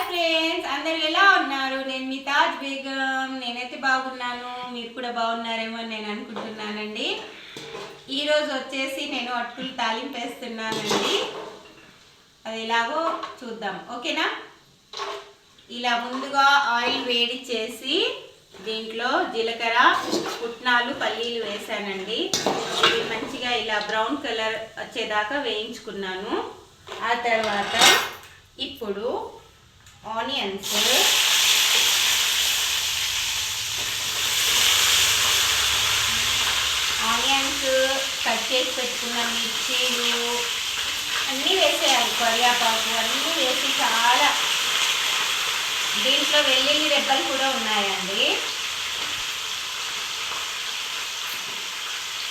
Friends, అందరూ ఎలా ఉన్నారు? నేను మీ తాజ్ బేగం. నేనైతే బాగున్నాను, మీరు కూడా బాగున్నారేమో అని నేను అనుకుంటున్నానండి. ఈరోజు వచ్చేసి నేను అటుకులు తాలింపు వేస్తున్నానండి. అది ఎలాగో చూద్దాం, ఓకేనా? ఇలా ముందుగా ఆయిల్ వేడి చేసి దీంట్లో జీలకర్ర, పుట్నాలు, పల్లీలు వేసానండి. ఇవి మంచిగా ఇలా బ్రౌన్ కలర్ వచ్చేదాకా వేయించుకున్నాను. ఆ తర్వాత ఇప్పుడు ఆనియన్స్, కట్ చేసి పెట్టుకున్న మిర్చీలు అన్నీ వేసేయాలి. కరివేపాకు అన్నీ వేసి చాలా, దీంట్లో వెల్లుల్లి రెబ్బలు కూడా ఉన్నాయండి.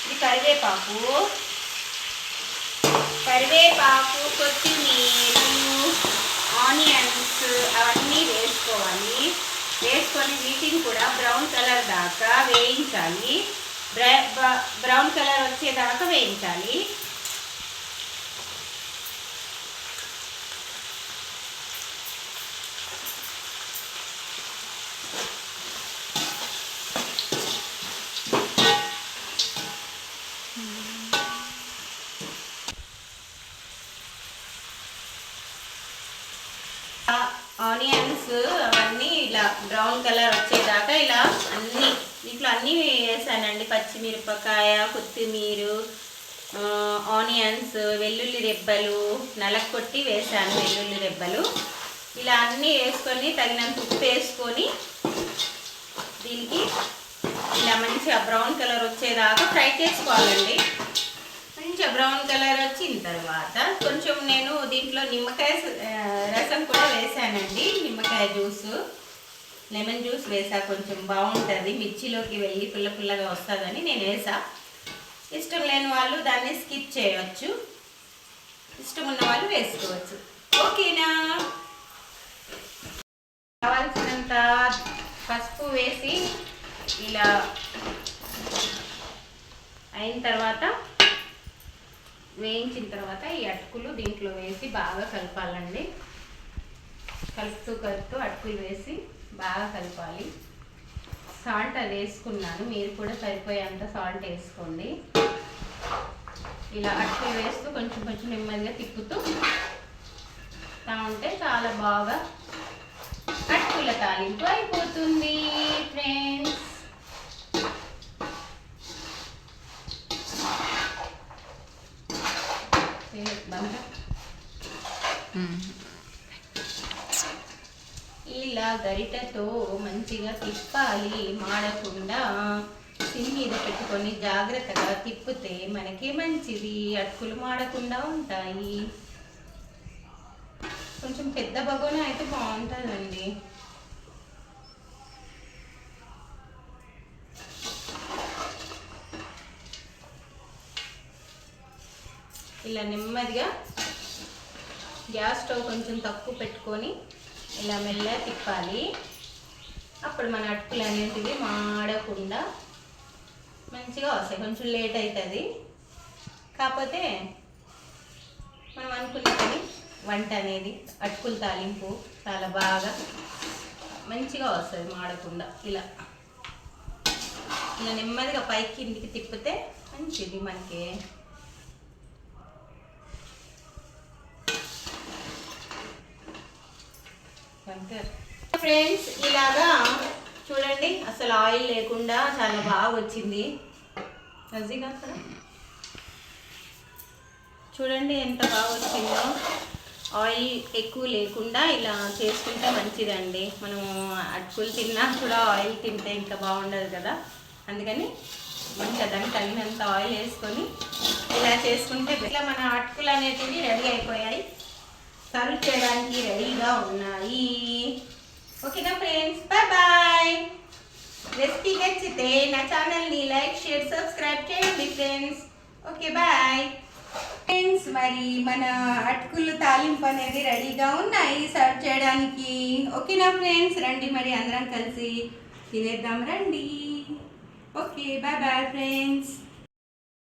ఇది కరివేపాకు, కొత్తిమీర, ఆనియన్స్ అవన్నీ వేసుకోవాలి. వేసుకొని వీటిని కూడా బ్రౌన్ కలర్ దాకా వేయించాలి. బ్రౌన్ కలర్ వచ్చేదాకా వేయించాలి. ఆనియన్స్ అవన్నీ ఇలా బ్రౌన్ కలర్ వచ్చేదాకా ఇలా అన్నీ దీంట్లో అన్నీ వేసానండి. పచ్చిమిరపకాయ, కొత్తిమీర, ఆనియన్స్, వెల్లుల్లి రెబ్బలు నలగొట్టి వేసాను. వెల్లుల్లి రెబ్బలు ఇలా అన్నీ వేసుకొని తగినంత ఉప్పు వేసుకొని దీనికి ఇలా మంచిగా బ్రౌన్ కలర్ వచ్చేదాకా ఫ్రై చేసుకోవాలండి. మంచిగా బ్రౌన్ కలర్ వచ్చిన తర్వాత కొంచెం నేను దీంట్లో నిమ్మకాయ రసం కూడా వేసానండి. నిమ్మకాయ జ్యూసు, లెమన్ జ్యూస్ వేసా. కొంచెం బాగుంటుంది, మిర్చిలోకి వెళ్ళి పుల్ల పుల్లగా వస్తుందని నేను వేసా. ఇష్టం లేని వాళ్ళు దాన్ని స్కిప్ చేయవచ్చు, ఇష్టం ఉన్న వాళ్ళు వేసుకోవచ్చు. ఓకేనా? కావాల్సినంత పసుపు వేసి ఇలా అయిన తర్వాత వేయించిన తర్వాత ఈ అటుకులు దీంట్లో వేసి బాగా కలపాలండి. కలుపుతూ అటుకులు వేసి బాగా కలపాలి. సాల్ట్ అది వేసుకున్నాను, మీరు కూడా సరిపోయేంత సాల్ట్ వేసుకోండి. ఇలా అటుకులు వేస్తూ కొంచెం కొంచెం నెమ్మదిగా తిప్పుతూ ఉంటే చాలా బాగా అటుకుల తాలింపు అయిపోతుంది ఫ్రెండ్స్. ఇలా గరిటతో మంచిగా తిప్పాలి, మాడకుండా. సిమ్ మీద పెట్టుకొని జాగ్రత్తగా తిప్పితే మనకి మంచిది, అటుకులు మాడకుండా ఉంటాయి. కొంచెం పెద్ద బగోన అయితే బాగుంటుందండి. ఇలా నెమ్మదిగా గ్యాస్ స్టవ్ కొంచెం తక్కువ పెట్టుకొని ఇలా మెల్లగా తిప్పాలి. అప్పుడు మన అటుకులు అనేటివి మాడకుండా మంచిగా వస్తాయి. కొంచెం లేట్ అవుతుంది, కాకపోతే మనం అనుకునే పని వంట అనేది అటుకుల తాలింపు చాలా బాగా మంచిగా వస్తుంది మాడకుండా. ఇలా ఇలా నెమ్మదిగా పైకి కిందికి తిప్పితే మంచిది మనకి. ఫ్రెండ్స్, ఇలాగా చూడండి, అసలు ఆయిల్ లేకుండా చాలా బాగా వచ్చింది. రజీగా చూడండి ఎంత బాగా వచ్చిందో. ఆయిల్ ఎక్కువ లేకుండా ఇలా చేసుకుంటే మంచిదండి. మనము అటుకులు తిన్నా కూడా ఆయిల్ తింటే ఇంకా బాగుండదు కదా. అందుకని మంచిగా దానికి తగినంత ఆయిల్ వేసుకొని ఇలా చేసుకుంటే ఇట్లా మన అటుకులు అనేటివి రెడీ అయిపోయాయి, సర్వ్ చేయడానికి రెడీగా ఉన్నాయి. ఓకేనా ఫ్రెండ్స్? Bye bye. రెసిపీ నచ్చితే నా ఛానల్ని లైక్, షేర్, సబ్స్క్రైబ్ చేయండి ఫ్రెండ్స్. Okay bye friends. మరి మన అటుకులు తాలింపు అనేది రెడీగా ఉన్నాయి సర్వ్ చేయడానికి. ఓకేనా ఫ్రెండ్స్? రండి మరి అందరం కలిసి తినేద్దాం రండి. Okay bye bye friends.